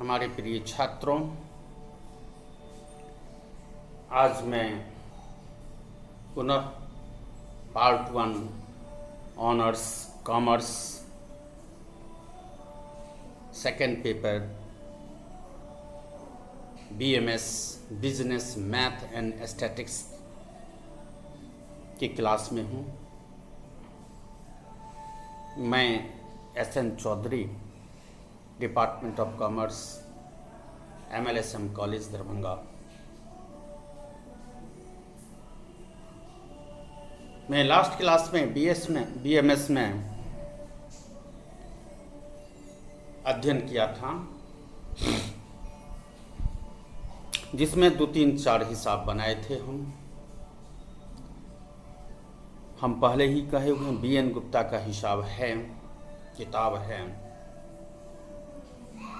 हमारे प्रिय छात्रों, आज मैं पुनः part 1 honours commerce second paper BMS business math and statistics की क्लास में हूँ। मैं SN Chaudhary, department of commerce, MLSM college Darbhanga. मैं लास्ट क्लास में BMS में अध्ययन किया था, जिसमें 2, 3, 4 हिसाब बनाए थे। हम पहले ही कहे हुए BN गुप्ता का हिसाब है, किताब है।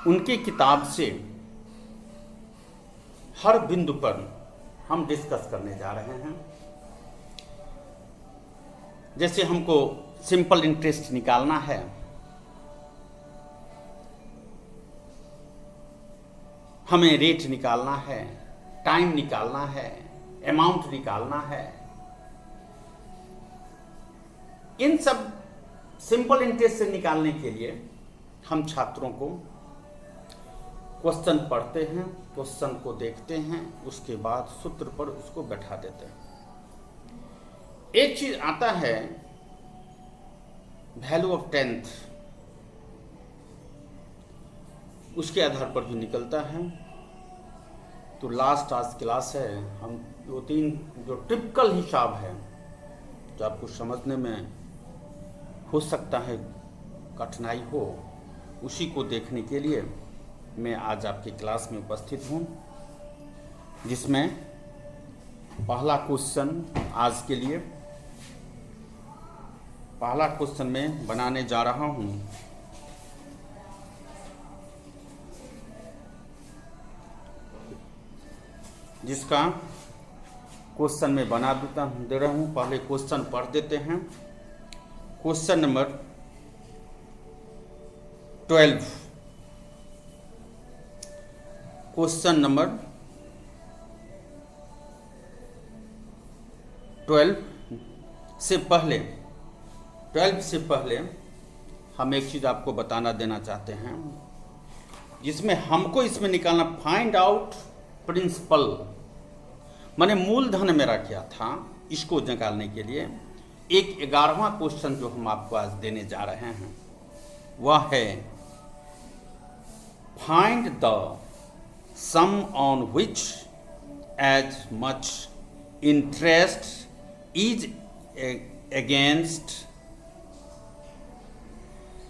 उनकी किताब से हर बिंदु पर हम डिस्कस करने जा रहे हैं। जैसे हमको सिंपल इंटरेस्ट निकालना है, हमें रेट निकालना है, टाइम निकालना है, अमाउंट निकालना है। इन सब सिंपल इंटरेस्ट से निकालने के लिए हम छात्रों को क्वेश्चन पढ़ते हैं, क्वेश्चन को देखते हैं, उसके बाद सूत्र पर उसको बैठा देते हैं। एक चीज आता है वैल्यू ऑफ 10th, उसके आधार पर भी निकलता है। तो लास्ट आज क्लास है, हम 2-3 जो टिपिकल हिसाब है, जो आपको समझने में हो सकता है कठिनाई हो, उसी को देखने के लिए मैं आज आपकी क्लास में उपस्थित हूँ, जिसमें पहला क्वेश्चन आज के लिए पहला क्वेश्चन मैं बनाने जा रहा हूँ। जिसका क्वेश्चन मैं बना दे रहा हूँ। पहले क्वेश्चन पढ़ देते हैं। Question number 12। क्वेश्चन नंबर 12 से पहले हम एक चीज आपको बताना देना चाहते हैं, जिसमें हमको इसमें निकालना फाइंड आउट प्रिंसिपल, माने मूलधन मेरा क्या था, इसको निकालने के लिए एक 11वां क्वेश्चन जो हम आपको आज देने जा रहे हैं वह है find the sum on which as much interest is against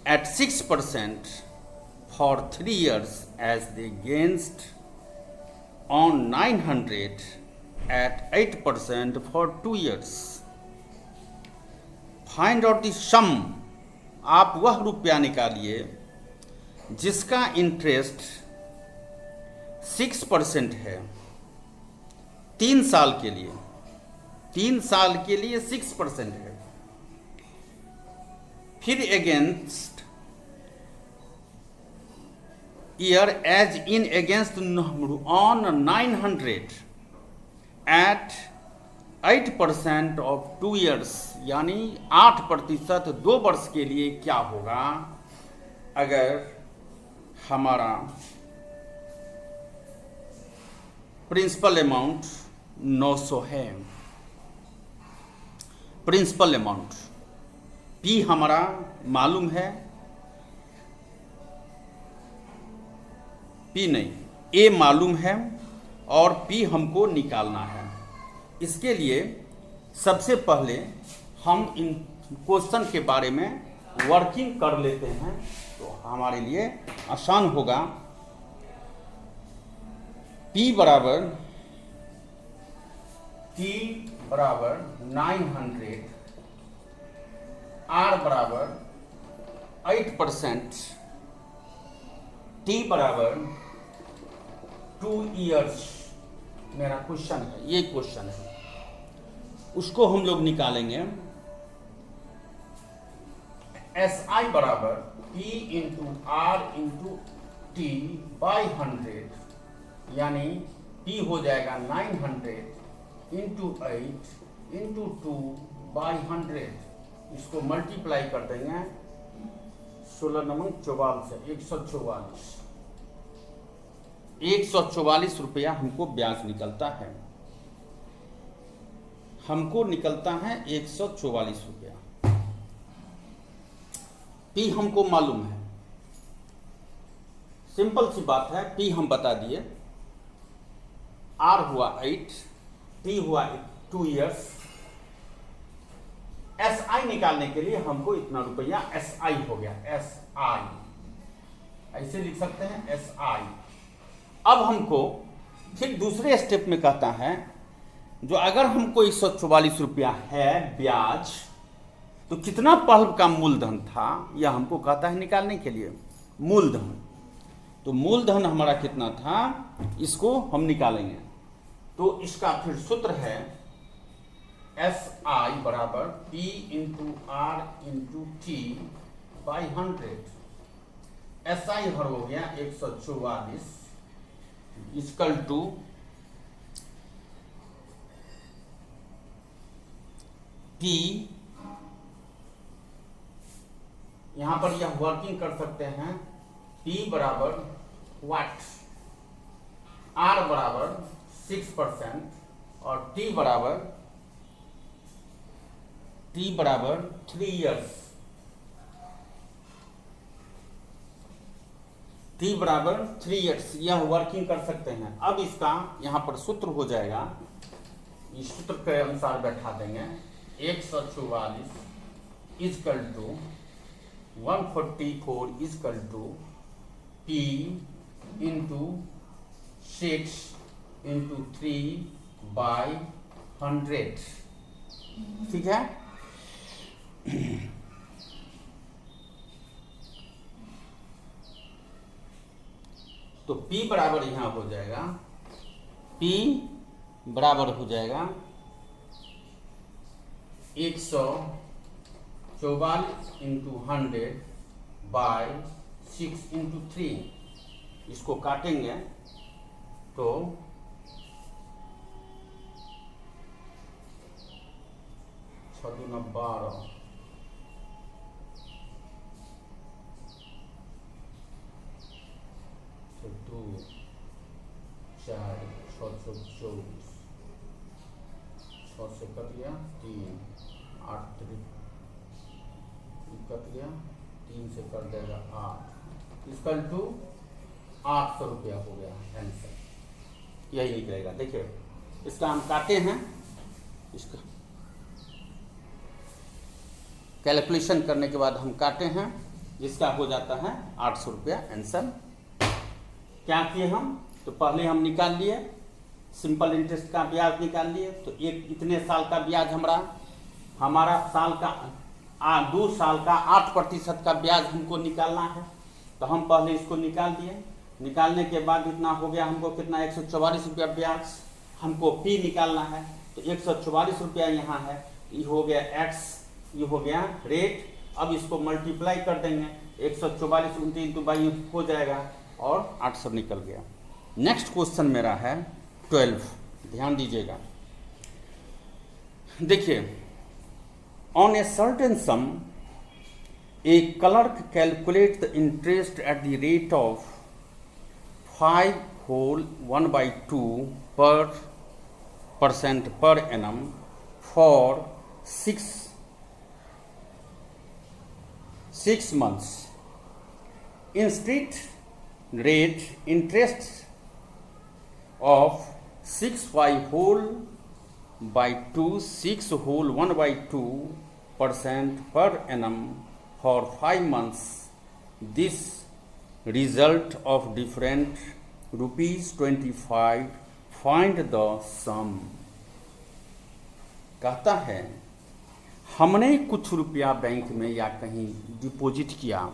at 6% for 3 years as against on 900 at 8% for 2 years. Find out the sum. आप वह रुपया निकालिए जिसका इंटरेस्ट 6% है 3 साल के लिए। 3 साल के लिए 6% है। फिर against year as in against on 900 at 8% of 2 years, यानी 8% 2 वर्ष के लिए क्या होगा अगर हमारा प्रिंसिपल अमाउंट 900 है। प्रिंसिपल अमाउंट P हमारा मालूम है, P नहीं, A मालूम है और P हमको निकालना है। इसके लिए सबसे पहले हम इन क्वेश्चन के बारे में वर्किंग कर लेते हैं, तो हमारे लिए आसान होगा। P बराबर 900, R बराबर 8%, T बराबर 2 years मेरा क्वेश्चन है, ये क्वेश्चन है। उसको हम लोग निकालेंगे। SI बराबर P into R into T by 100, यानी P हो जाएगा 900 इंटू 8 इंटू 2 बाई 100। इसको मल्टीप्लाई कर देंगे 16 नमक 44 से 144 रुपया हमको ब्याज निकलता है। हमको निकलता है 144 रुपया। P हमको मालूम है, सिंपल सी बात है। P हम बता दिए, R हुआ 8, T हुआ 2 इयर्स। SI निकालने के लिए हमको इतना रुपया SI हो गया, SI ऐसे लिख सकते हैं SI। अब हमको फिर दूसरे स्टेप में कहता है, जो अगर हमको 144 रुपया है ब्याज, तो कितना पहले का मूलधन था यह हमको कहता है निकालने के लिए मूलधन। तो मूलधन हमारा कितना था, इसको हम निकालेंगे। तो इसका फिर सूत्र है SI बराबर P into R into T by 100। SI हर हो गया 144 इक्वल टू P, यहां पर यह वर्किंग कर सकते हैं। P बराबर वाट, R बराबर 6% और T बराबर 3 इयर्स। T बराबर 3 इयर्स, यह वर्किंग कर सकते हैं। अब इसका यहां पर सूत्र हो जाएगा, इस सूत्र के अनुसार बैठा देंगे। 144 equal to 144 equal to P into 6 into 3 by 100। ठीक है। तो P बराबर यहां हो जाएगा, P बराबर हो जाएगा 144 इंटू 100 बाई 6 इंटू 3। इसको काटेंगे तो 6 दूना 12, 2 4 6 24, 6 से कट गया 3, 8 कट गया 3 से कर देगा 8, इक्वल टू 800 रुपया हो गया आंसर, यही निकलेगा। देखिए इसका हम काटे हैं, इसका कैलकुलेशन करने के बाद हम काटे हैं, जिसका हो जाता है 800 रुपया आंसर। क्या किए हम, तो पहले हम निकाल लिए सिंपल इंटरेस्ट का ब्याज निकाल लिए। तो एक इतने साल का ब्याज हमारा साल का 2 साल का 8% का ब्याज हमको निकालना है। तो हम पहले इसको निकाल दिए। निकालने के बाद इतना हो गया हमको कितना, 144 रुपया ब्याज हमको P निकालना है। तो 144 रुपया यहाँ है, ये हो गया x, ये हो गया रेट। अब इसको मल्टीप्लाई कर देंगे, 144 29 बाई हो जाएगा और 800 निकल गया। नेक्स्ट क्वेश्चन मेरा है 12, ध्यान दीजिएगा। देखिए, on a certain some A clerk calculate the interest at the rate of 5 whole 1/2% per annum for 6 months. Instead rate interest of 6 whole 1/2% per annum for 5 months. This result of different ₹25. Find the sum. कहता है हमने कुछ रुपया bank में या कहीं deposit किया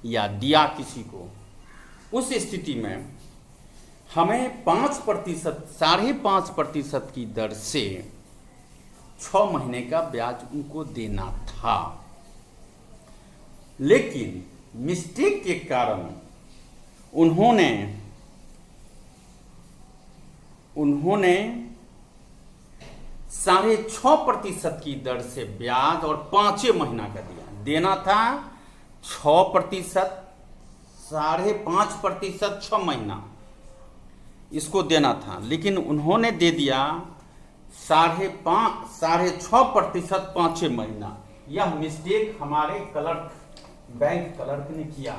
या दिया किसी को, उस स्थिति में हमें 5%, 5.5% की दर से 6 महीने का ब्याज उनको देना था। लेकिन मिस्टेक के कारण उन्होंने 6.5% की दर से ब्याज और 5 महीना का दिया। देना था 6%, 5.5%, 6 महीना इसको देना था, लेकिन उन्होंने दे दिया 6.5%, 5 महीना। यह मिस्टेक हमारे बैंक क्लर्क ने किया।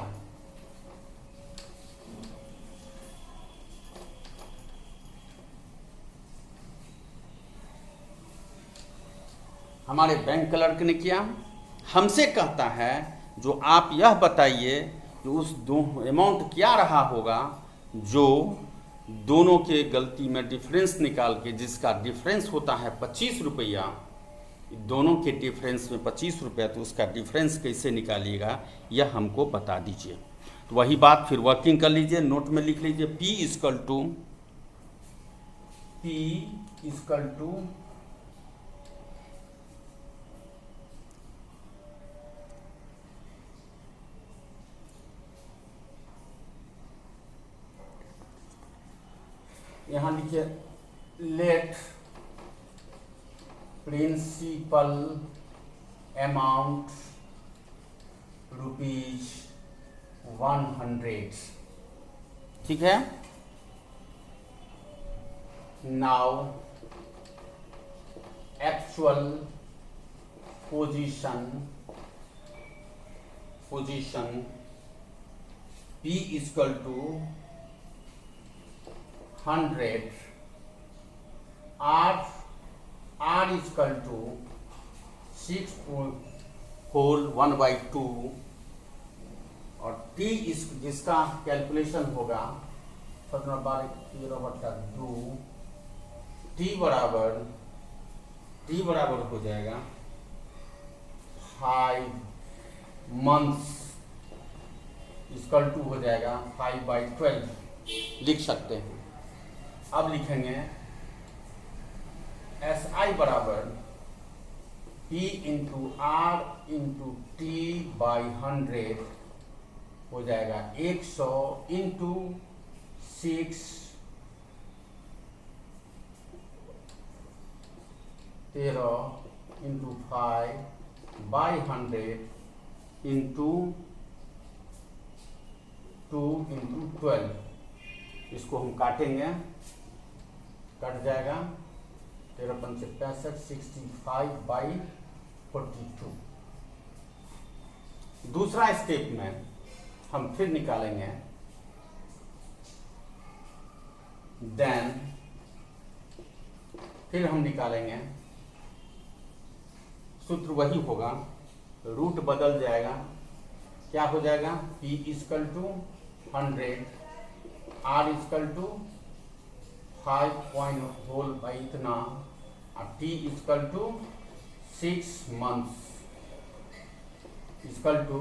हमारे बैंक क्लर्क ने किया। हमसे कहता है जो आप यह बताइए कि उस दो अमाउंट क्या रहा होगा जो दोनों के गलती में डिफरेंस निकाल के, जिसका डिफरेंस होता है 25 रुपया, दोनों के डिफरेंस में 25 रुपया, तो उसका डिफरेंस कैसे निकालिएगा यह हमको बता दीजिए। तो वही बात फिर वर्किंग कर लीजिए, नोट में लिख लीजिए P इक्वल टू यहाँ लिखिए लेट प्रिंसिपल अमाउंट ₹100। ठीक है। Now actual position P equal to 100, R equal to 6 whole 1/2 और T जिसका कैलकुलेशन होगा 17/13/2, T बराबर हो जाएगा 5 मंथ्स इक्वल टू हो जाएगा 5/12 लिख सकते हैं। अब लिखेंगे SI बराबर P into R into T by 100 हो जाएगा 100 into 6 13 into 5 by 100 into 2 into 12। इसको हम काटेंगे, कट जाएगा 13 पंचे 65, 65/42। दूसरा स्टेप में हम फिर निकालेंगे, देन फिर हम निकालेंगे, सूत्र वही होगा, रूट बदल जाएगा, क्या हो जाएगा P equal to 100, R equal to 5 whole by इतना और T equal to 6 months equal to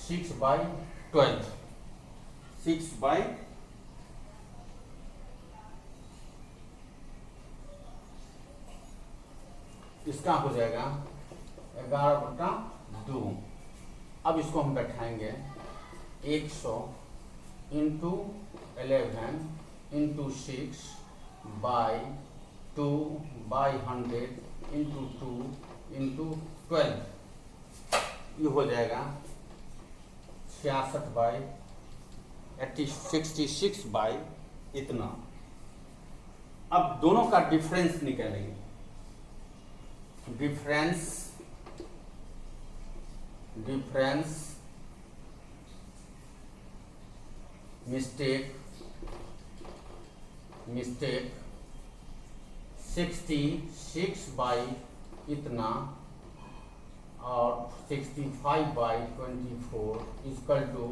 6/12। 6/, इसका हो जाएगा 11/2। अब इसको हम बैठाएंगे 100 into 11 into 6 by 2 by 100 into 2 into 12, ये हो जाएगा 66 बाई इतना। अब दोनों का डिफरेंस निकालेंगे, डिफरेंस मिस्टेक 66 बाई इतना और 65/24 equal to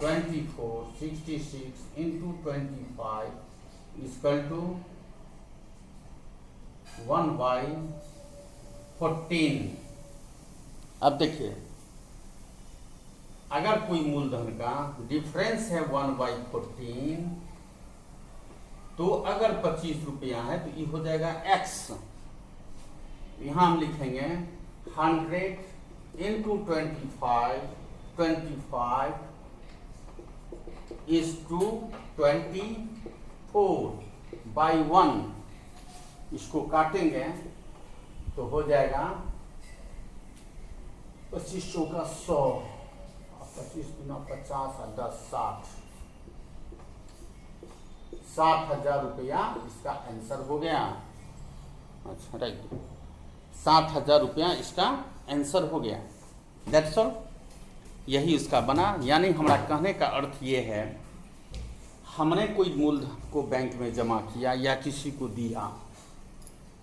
24, 66 into 25 equal to 1/14। अब देखिए, अगर कोई मूलधन का डिफरेंस है 1/14, तो अगर 25 रुपया है तो ये हो जाएगा x। यहां हम लिखेंगे 100 इंटू 25 इज टू 24/1, इसको काटेंगे तो हो जाएगा 25 चौका 100, 25 गुना 50 और 10 60,000 रुपया इसका आंसर हो गया। अच्छा राइट, 60,000 रुपया इसका आंसर हो गया। दैट्स ऑल, यही उसका बना। यानी हमारा कहने का अर्थ ये है, हमने कोई मूलधन को बैंक में जमा किया या किसी को दिया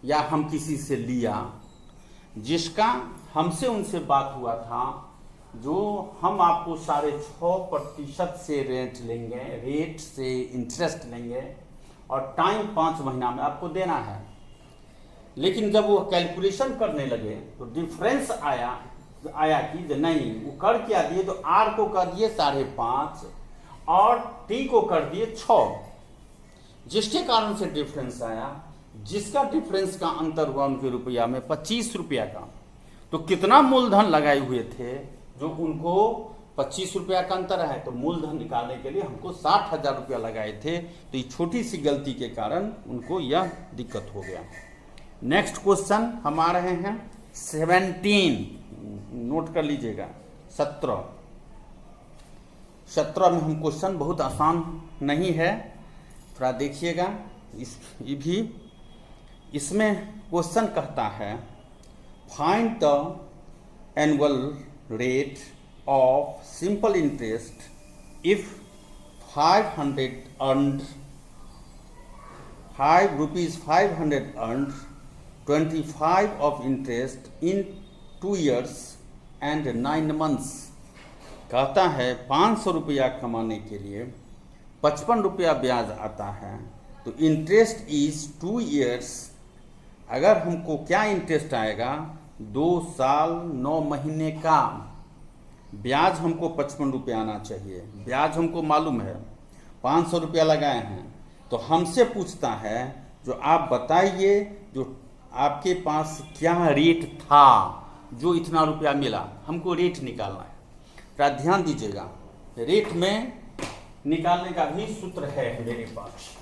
या हम किसी से लिया, जिसका हमसे उनसे बात हुआ था, जो हम आपको 6.5% से रेट से इंटरेस्ट लेंगे और टाइम 5 महीना में आपको देना है। लेकिन जब वो कैलकुलेशन करने लगे तो डिफरेंस आया कि नहीं, वो कर क्या दिए, तो आर को कर दिए 5.5 और टी को कर दिए 6, जिसके कारण से डिफरेंस आया, जिसका डिफरेंस का अंतर हुआ उनके रुपया में 25 रुपया का। तो कितना मूलधन लगाए हुए थे, जो उनको 25 रुपया का अंतर है, तो मूलधन निकालने के लिए हमको 60,000 रुपया लगाए थे। तो ये छोटी सी गलती के कारण उनको यह दिक्कत हो गया। नेक्स्ट क्वेश्चन हम आ रहे हैं 17, नोट कर लीजिएगा। 17 में हम क्वेश्चन बहुत आसान नहीं है, थोड़ा देखिएगा। इसमें क्वेश्चन कहता है, find the annual rate of simple interest if 500 earned 500 earned 25 of interest in 2 years and 9 months। कहता है 500 रुपया कमाने के लिए 55 रुपया ब्याज आता है, तो इंटरेस्ट इज 2 years। अगर हमको क्या इंटरेस्ट आएगा, 2 साल 9 महीने का। ब्याज हमको 55 रुपया आना चाहिए, ब्याज हमको मालूम है, 500 रुपया लगाए हैं। तो हमसे पूछता है, जो आप बताइए, जो आपके पास क्या रेट था जो इतना रुपया मिला, हमको रेट निकालना है। तो ध्यान दीजिएगा, रेट में निकालने का भी सूत्र है मेरे पास।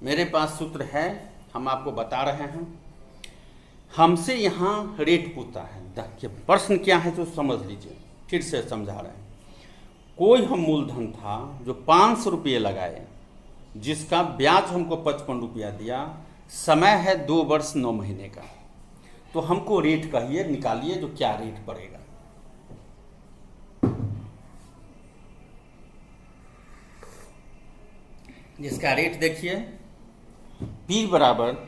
मेरे पास सूत्र है, हम आपको बता रहे हैं। हमसे यहाँ रेट पूछता है, देखिए प्रश्न क्या है तो समझ लीजिए, फिर से समझा रहे हैं। कोई हम मूलधन था जो 500 रुपये लगाए, जिसका ब्याज हमको 55 रुपया दिया, समय है 2 वर्ष 9 महीने का। तो हमको रेट कहिए, निकालिए जो क्या रेट पड़ेगा। जिसका रेट देखिए, P बराबर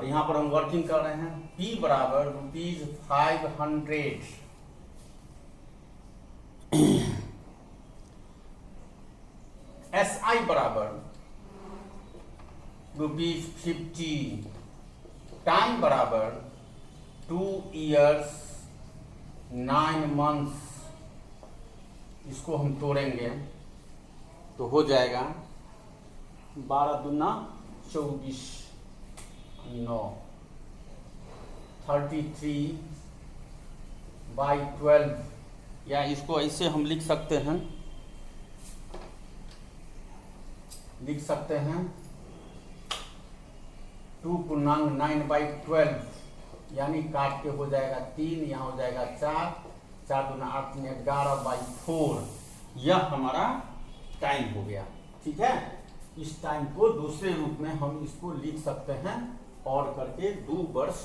यहाँ पर हम वर्किंग कर रहे हैं, P बराबर ₹500, SI बराबर ₹50, टाइम बराबर 2 years 9 months। इसको हम तोड़ेंगे तो हो जाएगा 12 दूना 24, 9, 33/12। या इसको ऐसे हम लिख सकते हैं 2×9/12, यानी काट के हो जाएगा 3, यहाँ हो जाएगा 4, 4 दूना 8, 11/4। यह हमारा टाइम हो गया। ठीक है, इस टाइम को दूसरे रूप में हम इसको लिख सकते हैं, और करके 2 वर्ष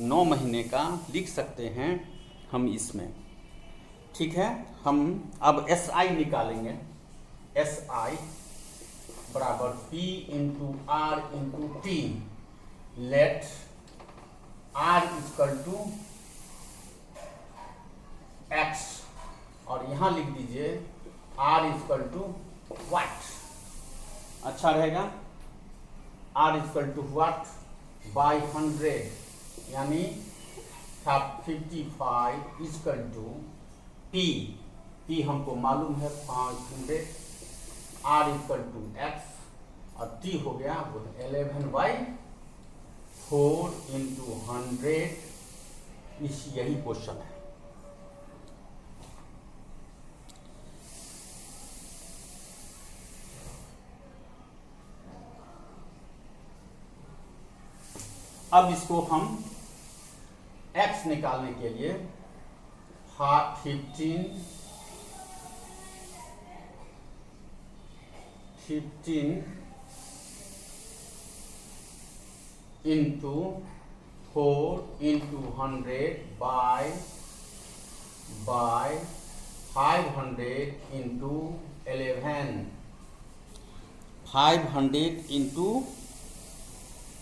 9 महीने का लिख सकते हैं हम इसमें। ठीक है, हम अब SI निकालेंगे। SI बराबर P into R into T। Let R equal to X, और यहां लिख दीजिए R इक्वल टू व्हाट। अच्छा रहेगा, R equal to what by 100, यानी 55 इजकल टू पी हमको मालूम है 500, आर इक्वल टू एक्स, और टी हो गया 11/4 इंटू 100। यही क्वेश्चन है। अब इसको हम x निकालने के लिए 15 into 4 into 100 by 500 into 11, 500 into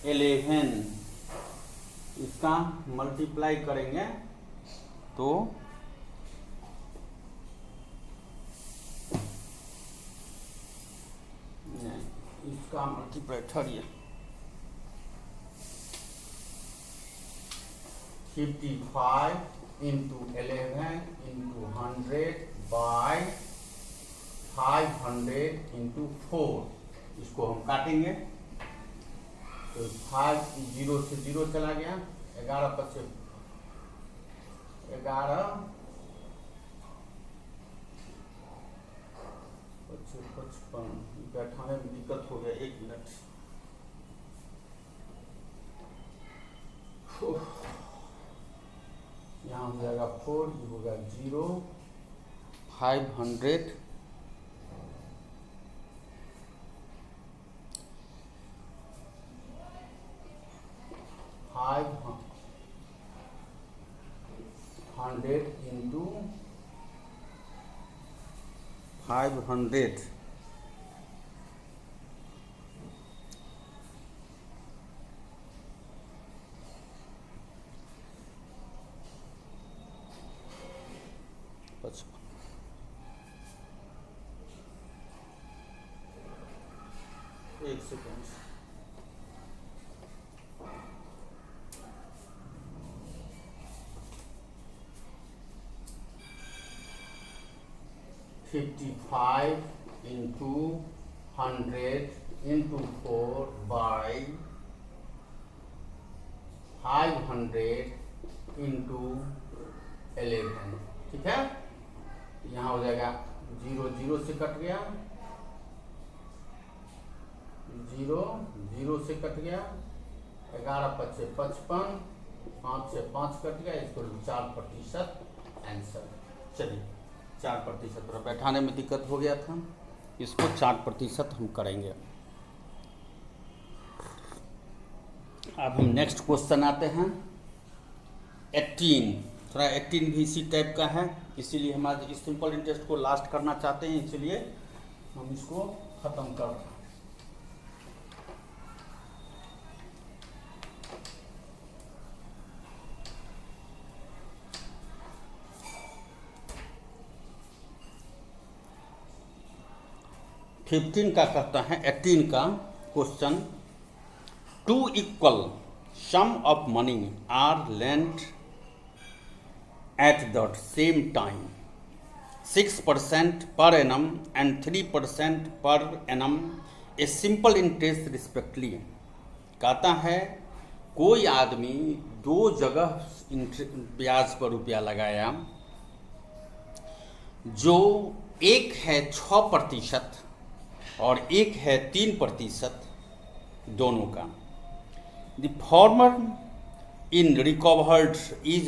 11, इसका मल्टीप्लाई करेंगे तो इसका मल्टीप्लाई ठहरिए 55 इंटू 11 इंटू 100 बाय 500 इंटू 4, इसको हम काटेंगे तो 5 0 से 0 चला गया, 11 25 11 55 बैठाने में दिक्कत हो गया, 1 मिनट। यहाँ हो जाएगा 4, ये होगा 0, 500 इंटू 500, एक second, $55 into 100 into 4 by 500 into 11, ठीक है। यहाँ हो जाएगा 0 0 से कट गया, 0 0 से कट गया, 11 25 55, 5 से 5 कट गया, इसको 4% आंसर। चलिए 4%, पर बैठाने में दिक्कत हो गया था, इसको 4% हम करेंगे। अब हम नेक्स्ट क्वेश्चन आते हैं 18। थोड़ा 18 भी इसी टाइप का है, इसीलिए हम आज इस सिंपल इंटरेस्ट को लास्ट करना चाहते हैं, इसलिए हम इसको ख़त्म कर रहे हैं। फिफ्टीन का कहता है 18 का question, 2 equal sum of money are lent at the same time 6% per annum and 3% per annum a simple interest respectively। कहता है कोई आदमी 2 जगह ब्याज पर रुपया लगाया, जो एक है 6% और एक है 3% दोनों का। The former is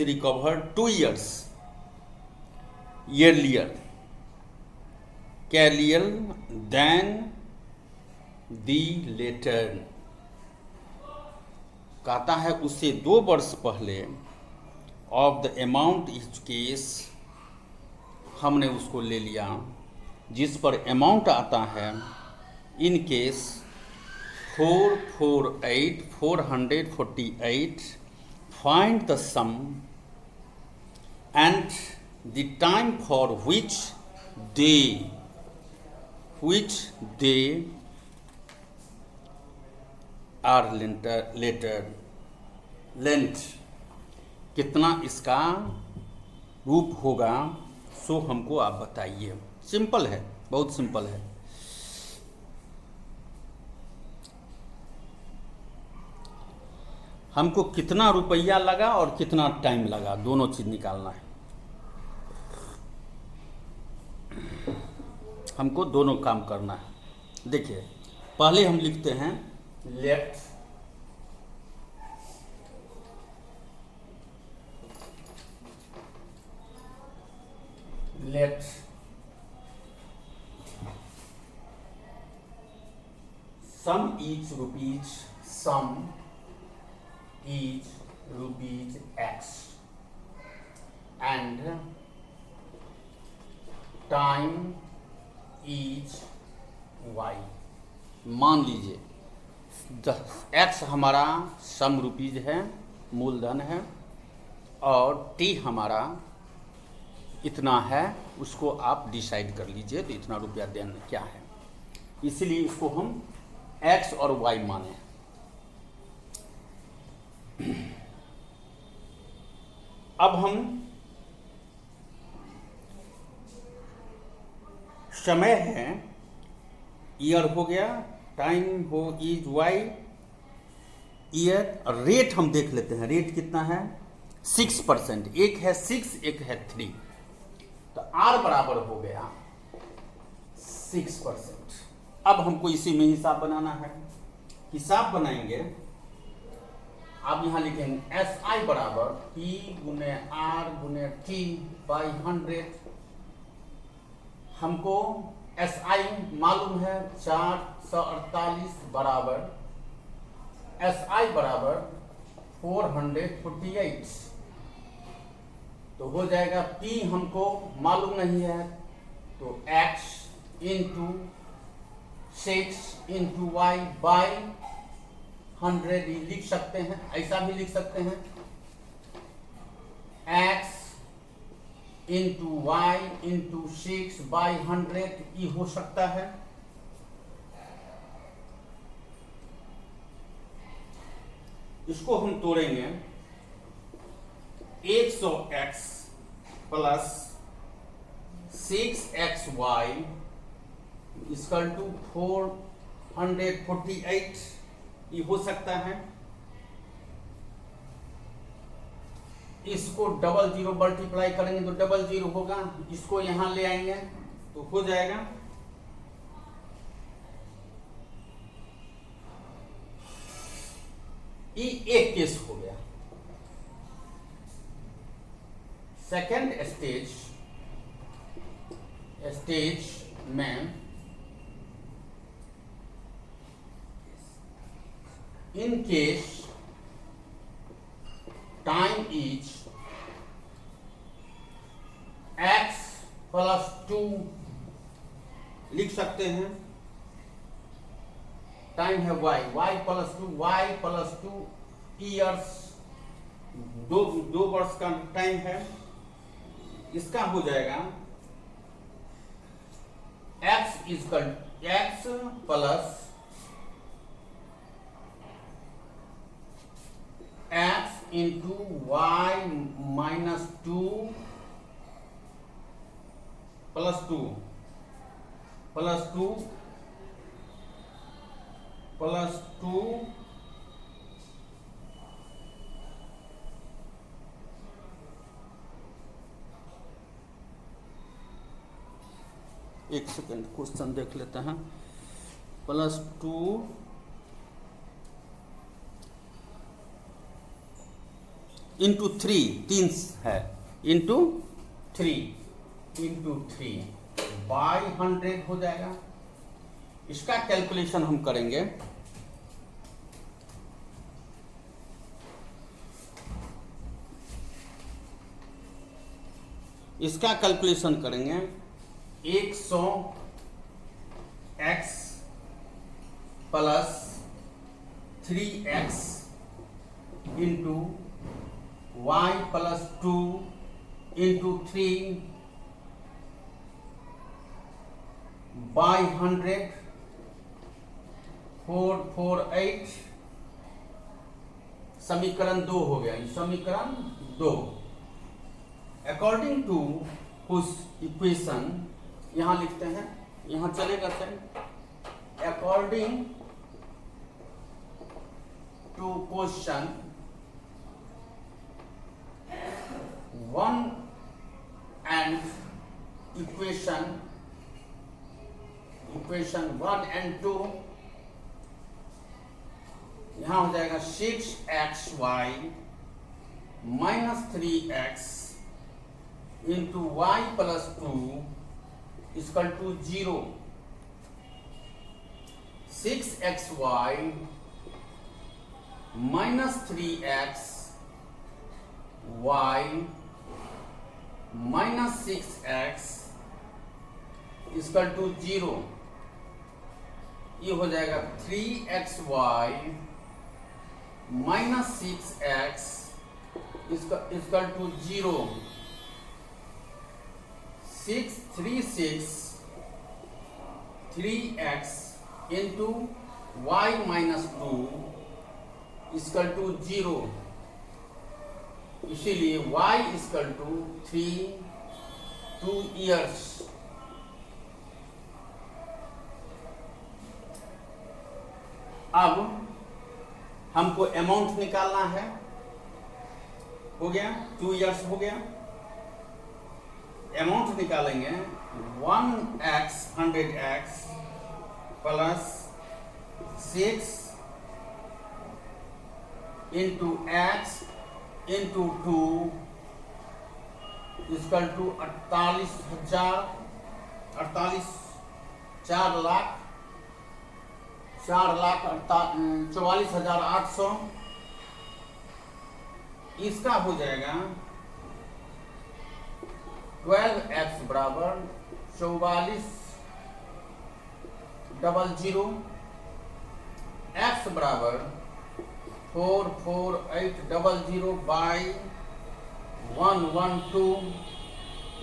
recovered 2 years earlier than the later। कहता है उसे 2 वर्ष पहले ऑफ द अमाउंट इस केस हमने उसको ले लिया, जिस पर अमाउंट आता है in case 448 find the sum and the time for which they are lent। कितना इसका रूप होगा, सो हमको आप बताइए। सिंपल है, बहुत सिंपल है। हमको कितना रुपया लगा और कितना टाइम लगा, दोनों चीज निकालना है। हमको दोनों काम करना है। देखिए, पहले हम लिखते हैं left sum is rupees, sum is rupees x and time is y। मान लीजिए x हमारा सम रुपीज है, मूलधन है, और t हमारा इतना है, उसको आप डिसाइड कर लीजिए तो इतना रुपया देना क्या है। इसीलिए इसको हम x और y माने। अब हम समय है, ईयर हो गया, टाइम हो इज y, ईयर। रेट हम देख लेते हैं, रेट कितना है 6%, एक है 6 एक है 3, तो R बराबर हो गया 6%। अब हमको इसी में हिसाब बनाना है। हिसाब बनाएंगे, आप यहां लिखेंगे SI बराबर P गुने R गुने T बाई 100। हमको SI मालूम है 448 बराबर SI बराबर 448, तो हो जाएगा P हमको मालूम नहीं है, तो X into 6 into Y by 100 लिख सकते हैं। ऐसा भी लिख सकते हैं x into Y into 6 by 100, ये हो सकता है। इसको हम तोड़ेंगे, 100x plus 6xy equal to 448, ये हो सकता है। इसको 00 मल्टीप्लाई करेंगे तो 00 होगा, इसको यहां ले आएंगे तो हो जाएगा ये एक केस हो गया। सेकेंड स्टेज में in case time is x plus 2 लिख सकते हैं, टाइम है y प्लस 2 ईयर्स, दो वर्ष का टाइम है। इसका हो जाएगा x plus x into Y minus 2 plus 2 एक सेकेंड क्वेश्चन देख लेते हैं। प्लस 2 इंटू 3 है, इंटू 3 बाई 100 हो जाएगा। इसका कैलकुलेशन हम करेंगे, इसका कैलकुलेशन करेंगे 100x plus 3x into y plus 2 into 3 by 100 448, समीकरण 2 हो गया। समीकरण 2 अकॉर्डिंग टू उस इक्वेशन, यहां लिखते हैं, यहां चलेगा sir, according to question 1 and equation 1 and 2, यहां हो जाएगा 6xy minus 3x into y plus 2 is equal to 0. 6xy minus 3x y minus 6x is equal to 0. ये हो जाएगा 3xy minus 6x is equal to 0. 3x into y minus 2 is equal to 0. इसीलिए y is equal to 2 years. अब हमको amount निकालना है, हो गया 2 इयर्स हो गया। अमाउंट निकालेंगे 1x 100x plus 6 into x into 2 equal to 48,000, 4,44,800। इसका हो जाएगा 12x बराबर 4400, x बराबर 44800 बाई 112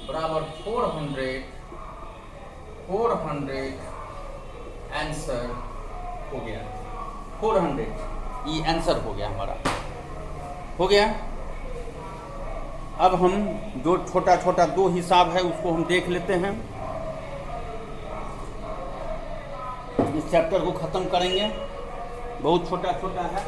बराबर 400 आंसर हो गया। 400 ये आंसर हो गया हमारा, हो गया। अब हम जो छोटा छोटा 2 हिसाब है उसको हम देख लेते हैं, इस चैप्टर को ख़त्म करेंगे, बहुत छोटा छोटा है।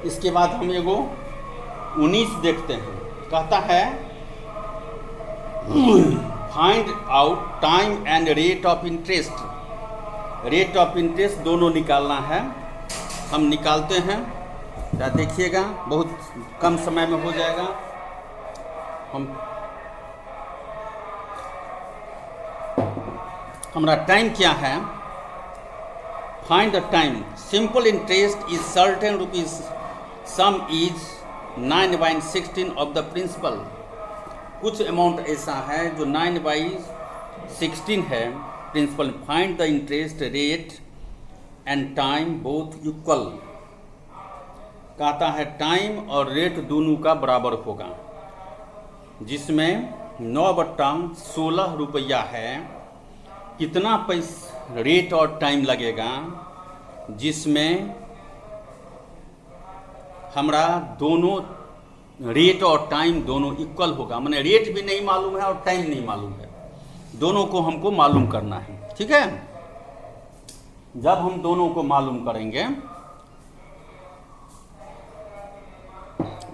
इसके बाद हम एगो 19 देखते हैं। कहता है find out time and rate of interest. Rate of interest दोनों निकालना है, हम निकालते हैं। क्या देखिएगा, बहुत कम समय में हो जाएगा। हमारा टाइम क्या है? Find the time. Simple interest is certain rupees, sum is 9/16 of the principal. कुछ अमाउंट ऐसा है जो 9/16 है principal. Find the interest rate and time both equal. कहता है टाइम और रेट दोनों का बराबर होगा, जिसमें 9/16 रुपया है। कितना पैसा रेट और टाइम लगेगा, जिसमें हमारा दोनों रेट और टाइम दोनों इक्वल होगा। माने रेट भी नहीं मालूम है और टाइम नहीं मालूम है, दोनों को हमको मालूम करना है। ठीक है, जब हम दोनों को मालूम करेंगे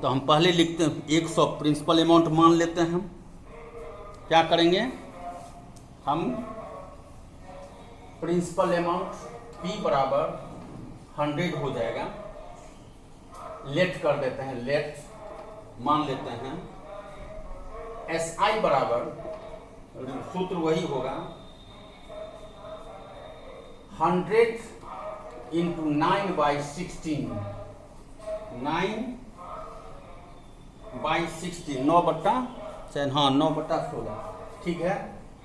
तो हम पहले लिखते हैं 100 प्रिंसिपल अमाउंट मान लेते हैं। हम क्या करेंगे, हम प्रिंसिपल अमाउंट P बराबर 100 हो जाएगा। लेट कर देते हैं, लेट मान लेते हैं। SI बराबर सूत्र वही होगा 100 इंटू 9/16। 9 बाई 16, 9/16, हाँ 9/16, ठीक है,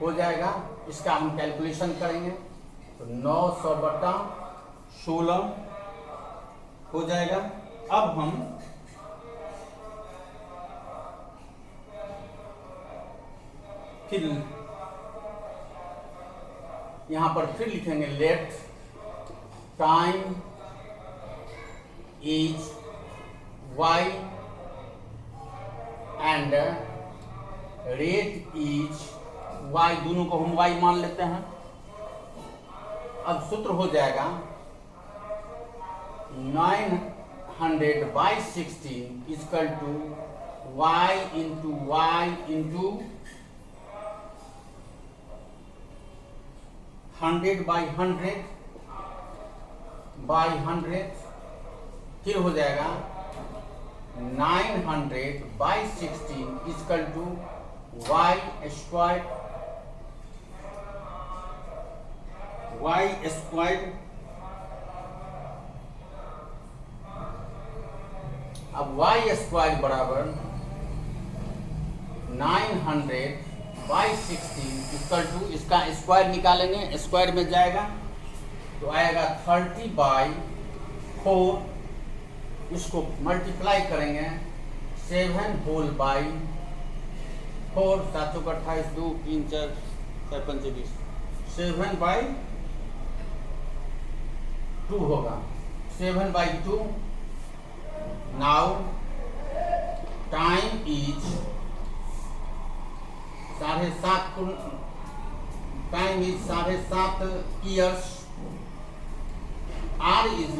हो जाएगा। इसका हम कैलकुलेशन करेंगे तो 900/16 हो जाएगा। अब हम फिर यहां पर फिर लिखेंगे let time is y and rate is y, दोनों को हम y मान लेते हैं। अब सूत्र हो जाएगा 900/16 इक्वल टू y इंटू 100/100 फिर हो जाएगा 900/16 इक्वल टू y स्क्वायर अब y स्क्वायर बराबर 900/16 इक्वल टू, इसका स्क्वायर निकालेंगे, स्क्वायर में जाएगा तो आएगा 30/4, इसको मल्टीप्लाई करेंगे 7/4, 7 का 28, 2 3 4 5 20, 7/2 होगा, 7/2। Now time is 7.5 years, R is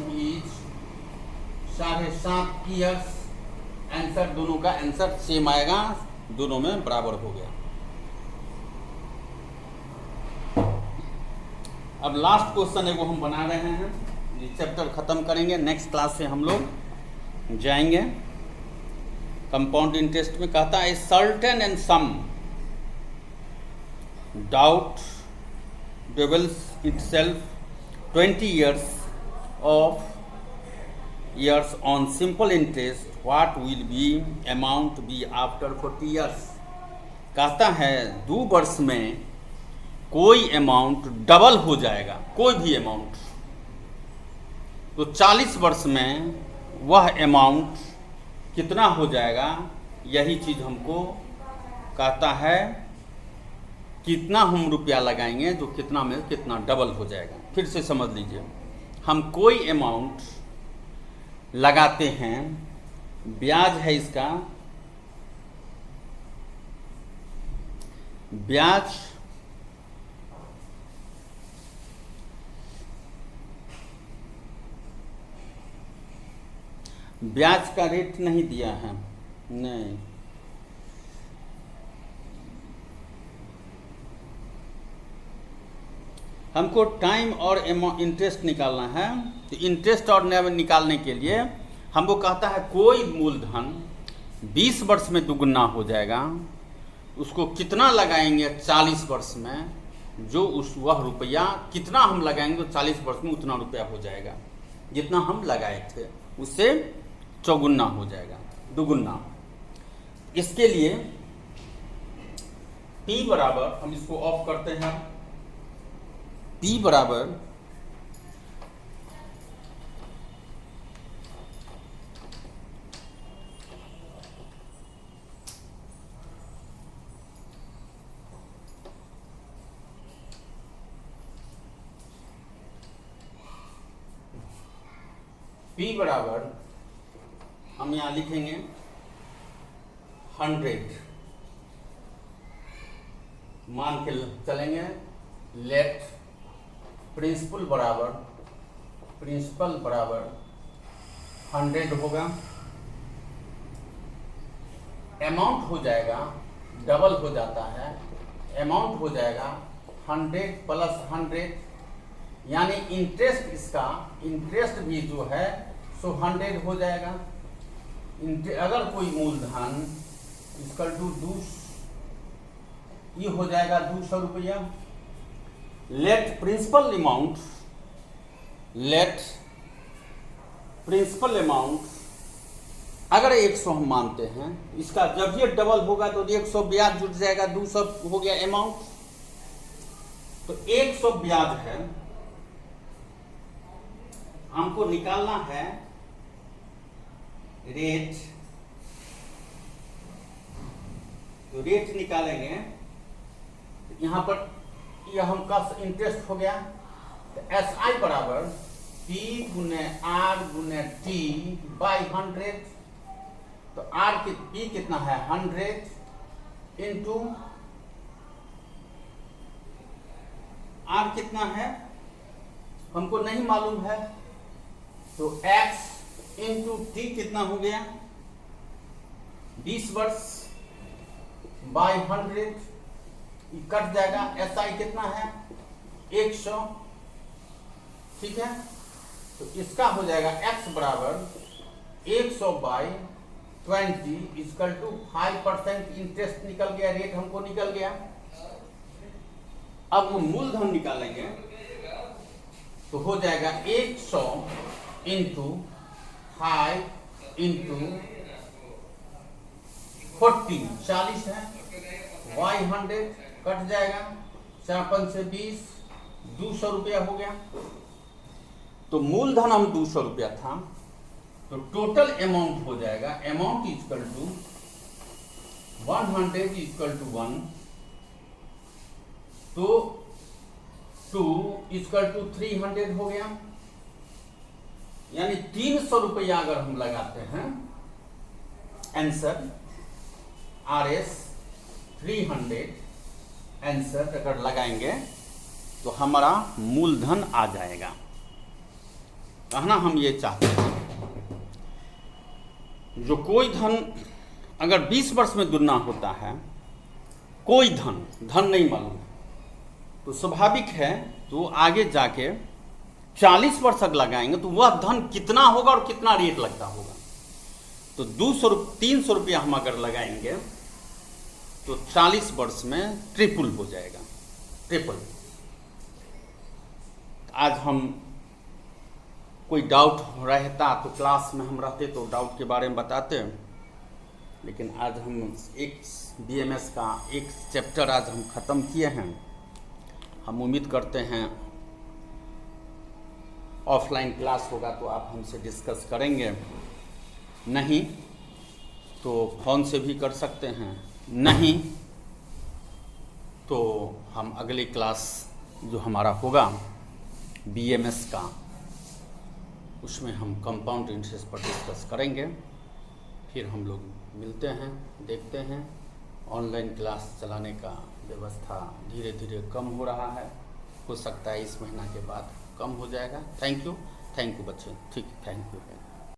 7.5 years. Answer, दोनों का आंसर सेम आएगा, दोनों में बराबर हो गया। अब लास्ट क्वेश्चन है वो हम बना रहे हैं, ये चैप्टर खत्म करेंगे, नेक्स्ट क्लास से हम लोग जाएंगे कंपाउंड इंटरेस्ट में। कहता है certain and sum doubt doubles itself 20 years on simple interest, what will be amount be after 40 years। कहता है 2 वर्ष में कोई अमाउंट डबल हो जाएगा, कोई भी अमाउंट, तो 40 वर्ष में वह अमाउंट कितना हो जाएगा, यही चीज़ हमको कहता है। कितना हम रुपया लगाएंगे जो कितना में कितना डबल हो जाएगा। फिर से समझ लीजिए, हम कोई अमाउंट लगाते हैं, ब्याज है इसका, ब्याज का रेट नहीं दिया है, नहीं, हमको टाइम और इंटरेस्ट निकालना है। तो इंटरेस्ट और निकालने के लिए हमको कहता है कोई मूलधन 20 वर्ष में दुगुना हो जाएगा, उसको कितना लगाएंगे 40 वर्ष में, जो वह रुपया कितना हम लगाएंगे तो 40 वर्ष में उतना रुपया हो जाएगा जितना हम लगाए थे, उससे चौगुना हो जाएगा, दुगुना। इसके लिए P बराबर, हम इसको ऑफ करते हैं, P बराबर हम यहाँ लिखेंगे 100, मान के चलेंगे। लेट प्रिंसिपल बराबर 100 होगा, अमाउंट हो जाएगा, डबल हो जाता है, अमाउंट हो जाएगा 100 + 100, यानी इंटरेस्ट, इसका इंटरेस्ट भी जो है सो 100 हो जाएगा। अगर कोई मूलधन इक्वल टू 200, ये हो जाएगा 200 रुपया। लेट प्रिंसिपल अमाउंट अगर 100 हम मानते हैं, इसका जब ये डबल होगा तो 100 ब्याज जुट जाएगा, 200 हो गया अमाउंट। तो 100 ब्याज है, हमको निकालना है रेट। तो रेट निकालेंगे, यहां पर यह हम का इंटरेस्ट हो गया। तो SI बराबर P गुने R गुने T बाई 100। तो R की P कितना है 100 इंटू R कितना है हमको नहीं मालूम है। तो X इंटू T कितना हो गया 20 वर्ष बाई 100, कट जाएगा। SI कितना है 100, ठीक है। तो इसका हो जाएगा X बराबर 100 बाई 20 इक्वल टू 5% इंटरेस्ट निकल गया, रेट हमको निकल गया। अब हम मूलधन निकालेंगे तो हो जाएगा 100 इंटू 5 इंटू 40, 40 है, y 100 कट जाएगा, 4 से 20, 200 रुपया हो गया। तो मूलधन हम 200 रुपया था, तो टोटल अमाउंट हो जाएगा, amount equal to 100 equal to 1, तो 2 इक्वल टू 300 हो गया। यानी 300 रुपया अगर हम लगाते हैं, आंसर RS 300 आंसर अगर लगाएंगे तो हमारा मूलधन आ जाएगा। कहना हम ये चाहते हैं, जो कोई धन अगर 20 वर्ष में दुगना होता है, कोई धन नहीं मालूम, तो स्वाभाविक है तो आगे जाके 40 वर्ष तक लगाएंगे तो वह धन कितना होगा और कितना रेट लगता होगा। तो 300 रुपया हम अगर लगाएंगे तो 40 वर्ष में ट्रिपल हो जाएगा, ट्रिपल। आज हम कोई डाउट रहता तो क्लास में हम रहते तो डाउट के बारे में बताते, लेकिन आज हम एक BMS का एक चैप्टर आज हम ख़त्म किए हैं। हम उम्मीद करते हैं ऑफलाइन क्लास होगा तो आप हमसे डिस्कस करेंगे, नहीं तो फ़ोन से भी कर सकते हैं, नहीं तो हम अगली क्लास जो हमारा होगा BMS का, उसमें हम कंपाउंड इंटरेस्ट पर डिस्कस करेंगे। फिर हम लोग मिलते हैं, देखते हैं। ऑनलाइन क्लास चलाने का व्यवस्था धीरे धीरे कम हो रहा है, हो सकता है इस महीना के बाद कम हो जाएगा। थैंक यू बच्चे, ठीक, थैंक यू।